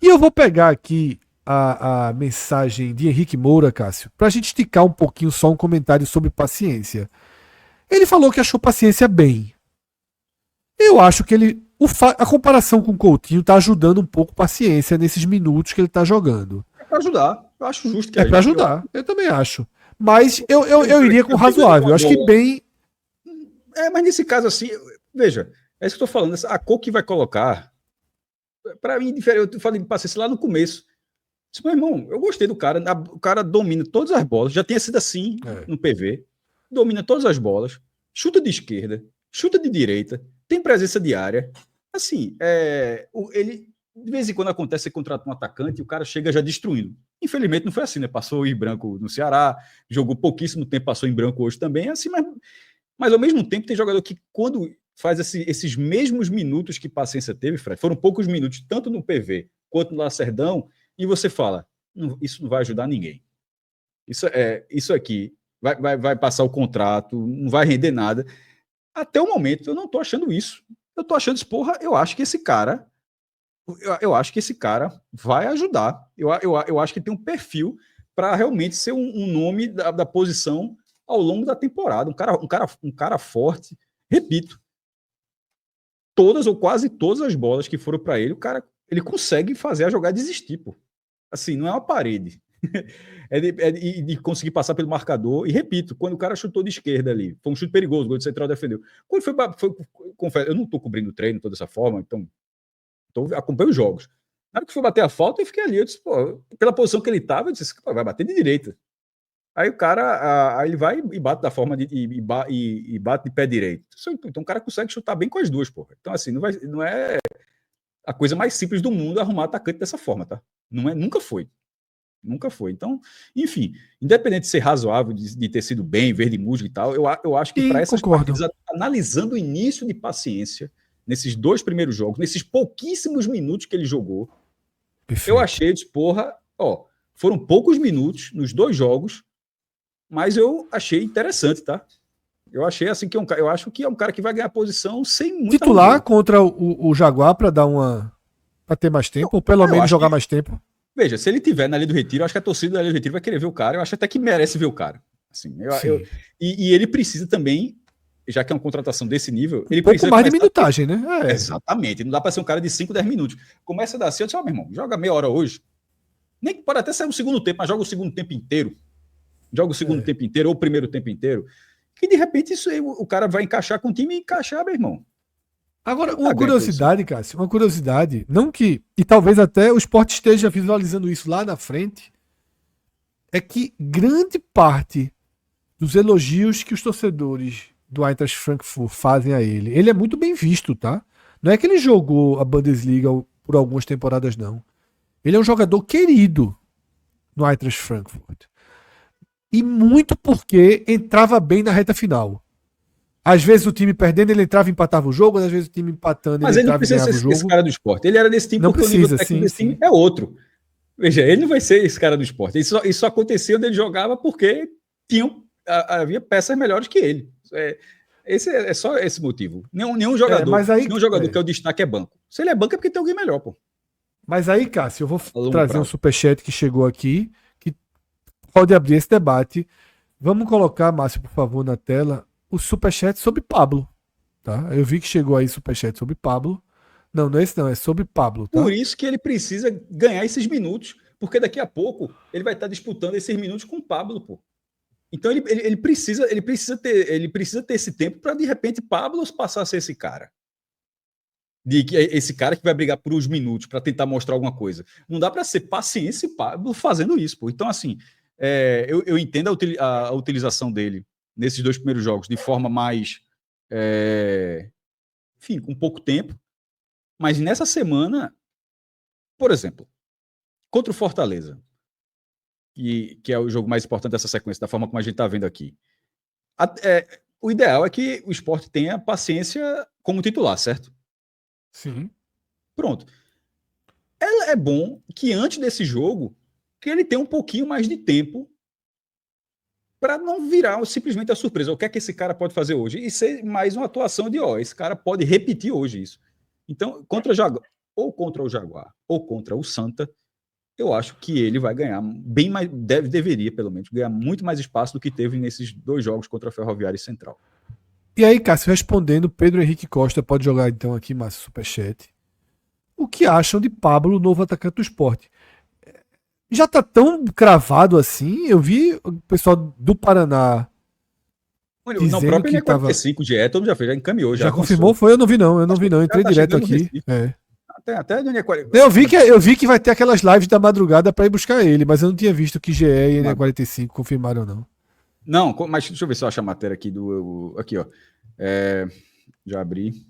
E eu vou pegar aqui a mensagem de Henrique Moura, Cássio, para a gente esticar um pouquinho só um comentário sobre paciência. Ele falou que achou paciência bem. Eu acho que a comparação com o Coutinho tá ajudando um pouco paciência nesses minutos que ele tá jogando. É para ajudar. Eu acho justo que É para ajudar, eu também acho. Mas eu iria com razoável. Eu acho que bem. Mas nesse caso, assim, veja, é isso que eu tô falando. A cor que vai colocar, para mim, eu falei de paciência lá no começo. Disse, meu irmão, eu gostei do cara. O cara domina todas as bolas. Já tinha sido assim no PV. Domina todas as bolas. Chuta de esquerda. Chuta de direita. Tem presença de área. Assim, ele de vez em quando acontece, você contrata um atacante e o cara chega já destruindo. Infelizmente não foi assim, né? Passou em branco no Ceará, jogou pouquíssimo tempo, passou em branco hoje também. Assim, mas ao mesmo tempo tem jogador que quando faz esses mesmos minutos que paciência teve, Fred, foram poucos minutos, tanto no PV quanto no Lacerdão, e você fala, isso não vai ajudar ninguém. Isso aqui vai passar o contrato, não vai render nada. Até o momento eu não estou achando isso. Eu estou achando isso, porra, eu acho que esse cara vai ajudar. Eu acho que tem um perfil para realmente ser um nome da posição ao longo da temporada. Um cara forte. Repito, todas ou quase todas as bolas que foram para ele, o cara ele consegue fazer a jogada desistir, pô. Assim, não é uma parede. É de conseguir passar pelo marcador. E repito, quando o cara chutou de esquerda ali, foi um chute perigoso, o gol de central defendeu. Quando confesso, eu não estou cobrindo o treino toda essa forma, então acompanho os jogos. Na hora que foi bater a falta, eu fiquei ali. Eu disse, pô, pela posição que ele estava, eu disse, pô, vai bater de direita. Aí o cara, aí ele vai e bate da forma e bate de pé direito. Então o cara consegue chutar bem com as duas, porra. Então, assim, não é a coisa mais simples do mundo arrumar atacante dessa forma, tá? Nunca foi. Nunca foi. Então, enfim, independente de ser razoável, de ter sido bem, verde música e tal, eu acho que para essas partidas, analisando o início de paciência, nesses 2 primeiros jogos, nesses pouquíssimos minutos que ele jogou, perfeito. Eu achei, porra, foram poucos minutos nos 2 jogos, mas eu achei interessante, tá? Eu achei assim que eu acho que é um cara que vai ganhar posição sem muito titular argumento. Contra o Jaguar para dar para ter mais tempo, ou pelo menos jogar mais tempo. Veja, se ele tiver na Ilha do Retiro, eu acho que a torcida da Ilha do Retiro vai querer ver o cara. Eu acho até que merece ver o cara. Assim, e ele precisa também, já que é uma contratação desse nível, ele pouco mais de minutagem, né? Exatamente. Não dá para ser um cara de 5, 10 minutos. Começa a dar assim, eu disse, meu irmão, joga meia hora hoje. Nem que pode até sair um segundo tempo, mas joga o segundo tempo inteiro. Joga o segundo tempo inteiro ou o primeiro tempo inteiro. Que de repente isso aí, o cara vai encaixar com o time e encaixar, meu irmão. Agora, uma curiosidade, Cássio, não que, e talvez até o Sport esteja visualizando isso lá na frente, é que grande parte dos elogios que os torcedores do Eintracht Frankfurt fazem a ele é muito bem visto, tá? Não é que ele jogou a Bundesliga por algumas temporadas, não. Ele é um jogador querido no Eintracht Frankfurt. E muito porque entrava bem na reta final. Às vezes o time perdendo, ele entrava e empatava o jogo, às vezes o time empatando, ele entrava e ganhava o jogo. Mas ele não precisa ser esse cara do Sport. Ele era desse time porque o nível técnico desse time é outro. Veja, ele não vai ser esse cara do Sport. Isso acontecia onde ele jogava porque havia peças melhores que ele. É só esse motivo. Nenhum jogador, nenhum jogador que é o destaque é banco. Se ele é banco é porque tem alguém melhor, pô. Mas aí, Cássio, eu vou trazer um superchat que chegou aqui, que pode abrir esse debate. Vamos colocar, Márcio, por favor, na tela, o superchat sobre Pablo. Tá? Eu vi que chegou aí superchat sobre Pablo. Não é esse não, é sobre Pablo. Tá? Por isso que ele precisa ganhar esses minutos, porque daqui a pouco ele vai estar disputando esses minutos com o Pablo, pô. Então ele precisa ter esse tempo para, de repente, Pablo passar a ser esse cara. Esse cara que vai brigar por uns minutos para tentar mostrar alguma coisa. Não dá para ser paciência e Pablo fazendo isso, pô. Então, assim, eu entendo a utilização dele nesses 2 primeiros jogos de forma mais, enfim, com pouco tempo. Mas nessa semana, por exemplo, contra o Fortaleza, que é o jogo mais importante dessa sequência, da forma como a gente está vendo aqui, o ideal é que o Sport tenha paciência como titular, certo? Sim. Pronto. É bom que antes desse jogo, que ele tenha um pouquinho mais de tempo para não virar simplesmente a surpresa. O que é que esse cara pode fazer hoje? E ser mais uma atuação de, esse cara pode repetir hoje isso. Então, contra Jaguar... ou contra o Jaguar ou contra o Santa, eu acho que ele vai ganhar bem mais, deveria pelo menos, ganhar muito mais espaço do que teve nesses 2 jogos contra a Ferroviária e Central. E aí, Cássio, respondendo, Pedro Henrique Costa pode jogar então aqui, Márcio Superchat. O que acham de Pablo, novo atacante do Sport? Já tá tão cravado assim, eu vi o pessoal do Paraná Não, próprio que 45 GE, todo mundo já fez, já encaminhou. Já confirmou? Foi? Eu não vi não, entrei direto aqui. Até eu vi que vai ter aquelas lives da madrugada para ir buscar ele, mas eu não tinha visto que GE e NE45 confirmaram não. Não, mas deixa eu ver se eu acho a matéria aqui aqui, ó. Já abri.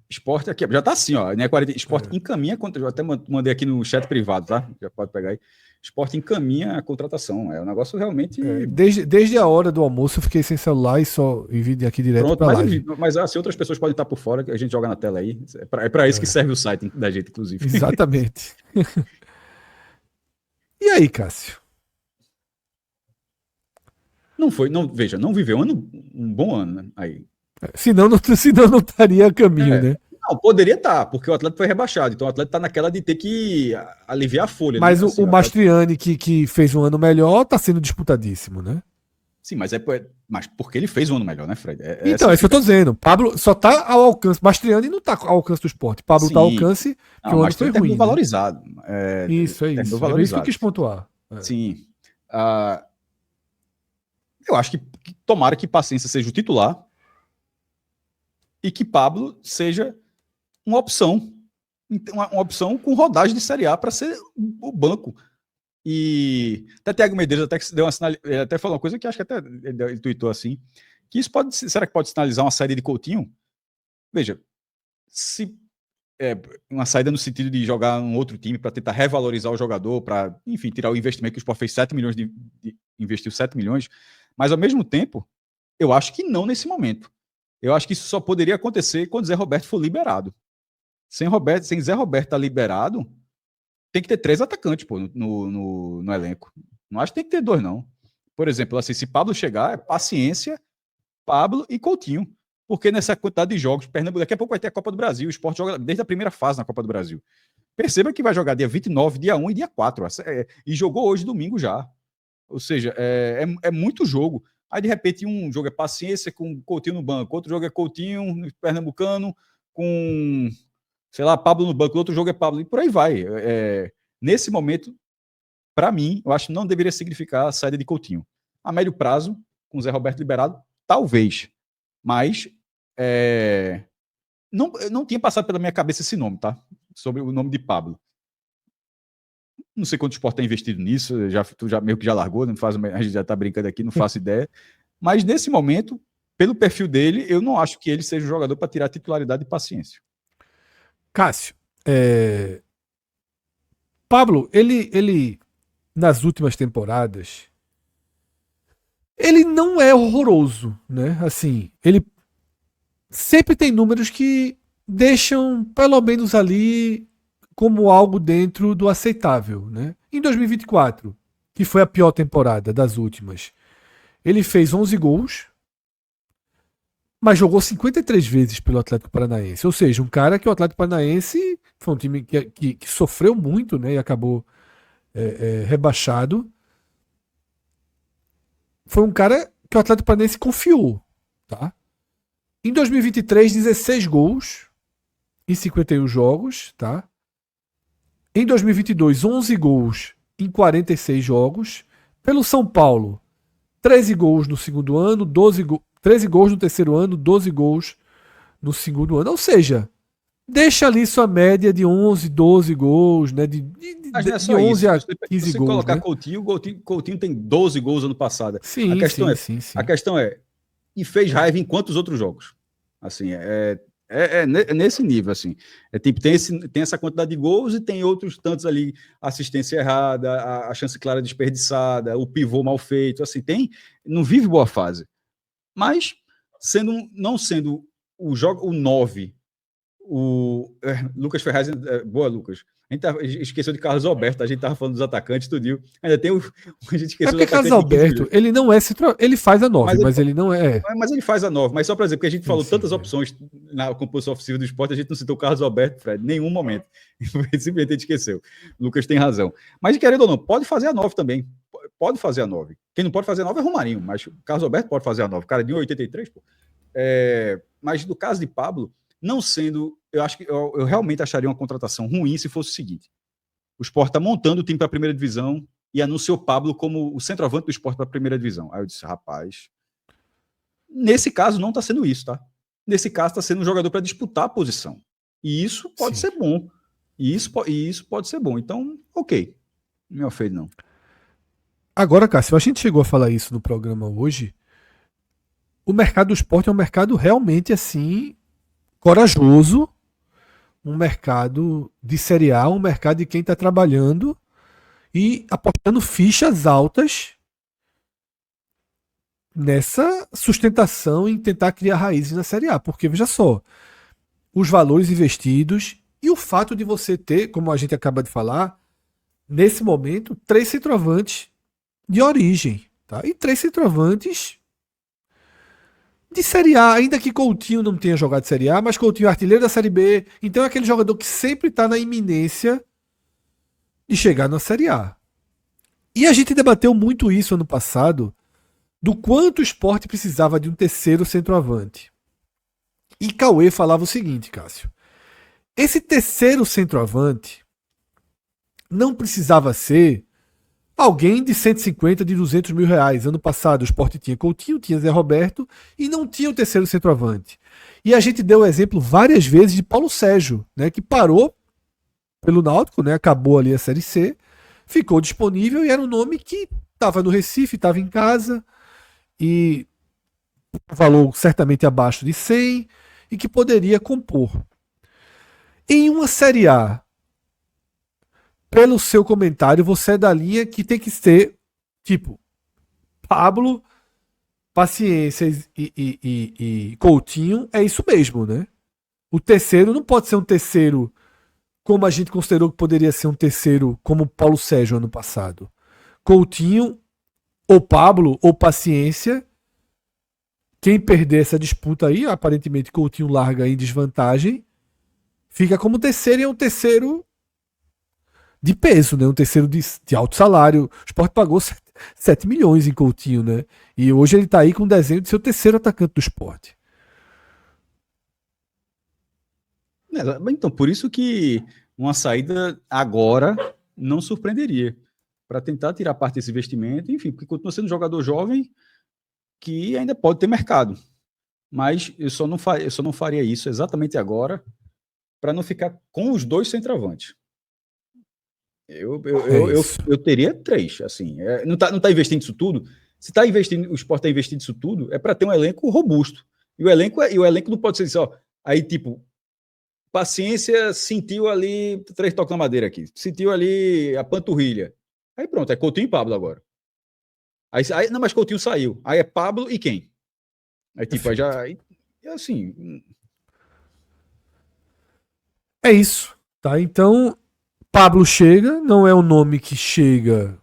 Esporte aqui, já tá assim, ó. Esporte encaminha, eu até mandei aqui no chat privado, tá? Já pode pegar aí. Esporte encaminha a contratação. É um negócio realmente. Desde a hora do almoço eu fiquei sem celular e só enviei aqui direto para lá. Mas assim, outras pessoas podem estar por fora, que a gente joga na tela aí. É para isso que serve o site da gente, inclusive. Exatamente. E aí, Cássio? Veja, não viveu um bom ano, né? Aí. Senão não estaria a caminho, né? Não, poderia estar, porque o Atlético foi rebaixado. Então o Atlético está naquela de ter que aliviar a folha. Mas né? Assim, o Mastriani, que fez um ano melhor, está sendo disputadíssimo, né? Sim, mas porque ele fez um ano melhor, né, Fred? Então, é isso que eu tô dizendo. Pablo só tá ao alcance. Mastriani não tá ao alcance do esporte. Pablo está ao alcance que o ano foi ruim. Valorizado. Isso, é isso. É isso que eu quis pontuar. Sim. Eu acho que tomara que Paciência seja o titular e que Pablo seja uma opção com rodagem de Série A para ser o banco. E até Thiago Medeiros até deu uma ele até falou uma coisa que acho que até ele tweetou assim, que isso será que pode sinalizar uma saída de Coutinho? Veja, se uma saída no sentido de jogar um outro time para tentar revalorizar o jogador, para, enfim, tirar o investimento que o Sport fez 7 milhões investiu 7 milhões, mas ao mesmo tempo, eu acho que não nesse momento. Eu acho que isso só poderia acontecer quando Zé Roberto for liberado. Sem Zé Roberto estar liberado, tem que ter 3 atacantes no elenco. Não acho que tem que ter 2, não. Por exemplo, assim, se Pablo chegar, é Paciência, Pablo e Coutinho. Porque nessa quantidade de jogos, Pernambuco, daqui a pouco vai ter a Copa do Brasil. O Sport joga desde a primeira fase na Copa do Brasil. Perceba que vai jogar dia 29, dia 1 e dia 4. E jogou hoje, domingo já. Ou seja, é muito jogo. Aí, de repente, um jogo é Paciência com Coutinho no banco. Outro jogo é Coutinho, Pernambucano, com, sei lá, Pablo no banco. Outro jogo é Pablo. E por aí vai. Nesse momento, para mim, eu acho que não deveria significar a saída de Coutinho. A médio prazo, com o Zé Roberto liberado, talvez. Mas não tinha passado pela minha cabeça esse nome, tá? Sobre o nome de Pablo. Não sei quanto o Sport tem investido nisso, tu já meio que já largou, a gente já tá brincando aqui, não faço ideia. Mas nesse momento, pelo perfil dele, eu não acho que ele seja um jogador para tirar a titularidade de Paciência. Cássio, Pablo, ele nas últimas temporadas, ele não é horroroso, né? Assim, ele sempre tem números que deixam pelo menos ali como algo dentro do aceitável, né? Em 2024, que foi a pior temporada das últimas, ele fez 11 gols, mas jogou 53 vezes pelo Atlético Paranaense. Ou seja, um cara que o Atlético Paranaense foi um time que sofreu muito, né? E acabou rebaixado. Foi um cara que o Atlético Paranaense confiou, tá? Em 2023, 16 gols em 51 jogos, tá? Em 2022, 11 gols em 46 jogos. Pelo São Paulo, 13 gols no segundo ano, 13 gols no terceiro ano, 12 gols no segundo ano. Ou seja, deixa ali sua média de 11, 12 gols, né? De 11 a 15 gols. Se colocar, né? Coutinho tem 12 gols ano passado. Sim, sim. A questão é, e fez raiva em quantos outros jogos? Assim, é nesse nível, assim. Tipo, tem essa quantidade de gols e tem outros tantos ali, assistência errada, a chance clara desperdiçada, o pivô mal feito, assim, não vive boa fase. Mas, não sendo o 9, o Lucas Ferraz, boa, Lucas, A gente esqueceu de Carlos Alberto, a gente tava falando dos atacantes, tudinho. Ainda tem o. A gente esqueceu porque Carlos Alberto, ele não é ele faz a 9, mas ele não é. Mas ele faz a 9, mas só para dizer, porque a gente falou tantas opções na composição ofensiva do esporte, a gente não citou o Carlos Alberto, Fred, em nenhum momento. Simplesmente a gente esqueceu. O Lucas tem razão. Mas, querendo ou não, pode fazer a 9 também. Pode fazer a 9. Quem não pode fazer a 9 é Romarinho, mas o Carlos Alberto pode fazer a 9. O cara de 1,83, pô. Mas no caso de Pablo, não sendo. Eu acho que eu realmente acharia uma contratação ruim se fosse o seguinte: o Sport está montando o time para a primeira divisão e anunciou Pablo como o centroavante do Sport para a primeira divisão. Aí eu disse, rapaz, nesse caso não está sendo isso, tá? Nesse caso está sendo um jogador para disputar a posição. E isso pode ser bom. E isso pode ser bom. Então, ok. Não me ofende, não. Agora, Cássio, a gente chegou a falar isso no programa hoje. O mercado do esporte é um mercado realmente assim corajoso, um mercado de Série A, um mercado de quem está trabalhando e apostando fichas altas nessa sustentação em tentar criar raízes na Série A. Porque, veja só, os valores investidos e o fato de você ter, como a gente acaba de falar, nesse momento, 3 centroavantes de origem. Tá? E 3 centroavantes de Série A, ainda que Coutinho não tenha jogado Série A, mas Coutinho é artilheiro da Série B, então é aquele jogador que sempre está na iminência de chegar na Série A. E a gente debateu muito isso ano passado, do quanto o Sport precisava de um terceiro centroavante. E Cauê falava o seguinte, Cássio: esse terceiro centroavante não precisava ser alguém de 150, de 200 mil reais. Ano passado o Sport tinha Coutinho, tinha Zé Roberto e não tinha o terceiro centroavante. E a gente deu o exemplo várias vezes de Paulo Sérgio, né, que parou pelo Náutico, né, acabou ali a Série C, ficou disponível e era um nome que estava no Recife, estava em casa e valor certamente abaixo de 100 e que poderia compor. Em uma Série A, pelo seu comentário, você é da linha que tem que ser tipo Pablo, Paciência e Coutinho, é isso mesmo, né? O terceiro não pode ser um terceiro como a gente considerou que poderia ser um terceiro como Paulo Sérgio ano passado. Coutinho, ou Pablo, ou Paciência. Quem perder essa disputa aí, aparentemente Coutinho larga em desvantagem, fica como terceiro e é um terceiro de peso, né? Um terceiro de alto salário. O Sport pagou 7 milhões em Coutinho, né? E hoje ele tá aí com o desenho de ser o terceiro atacante do Sport. Então, por isso que uma saída agora não surpreenderia. Para tentar tirar parte desse investimento, enfim, porque continua sendo um jogador jovem que ainda pode ter mercado. Mas eu só não faria isso exatamente agora para não ficar com os 2 centroavantes. Eu teria 3, assim. Não tá investindo isso tudo. Se tá investindo, o Sport está investindo isso tudo, é para ter um elenco robusto. E o elenco não pode ser isso, ó. Aí, tipo, Paciência sentiu ali 3 toques na madeira aqui. Sentiu ali a panturrilha. Aí pronto, é Coutinho e Pablo agora. Aí não, mas Coutinho saiu. Aí é Pablo e quem? Aí tipo, assim. É isso, tá? Então, Pablo chega, não é um nome que chega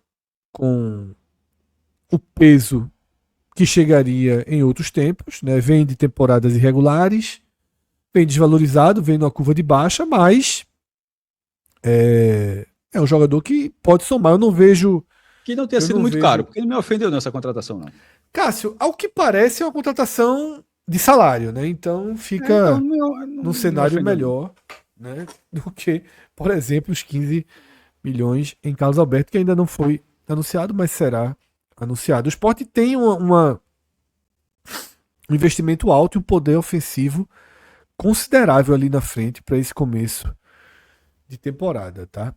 com o peso que chegaria em outros tempos, né? Vem de temporadas irregulares, vem desvalorizado, vem numa curva de baixa, mas é um jogador que pode somar. Eu não vejo... Que não tenha sido muito caro, porque não me ofendeu nessa contratação, não. Cássio, ao que parece é uma contratação de salário, né? Então fica num cenário melhor, né, do que, por exemplo, os 15 milhões em Carlos Alberto, que ainda não foi anunciado, mas será anunciado. O Sport tem um investimento alto e um poder ofensivo considerável ali na frente para esse começo de temporada, tá?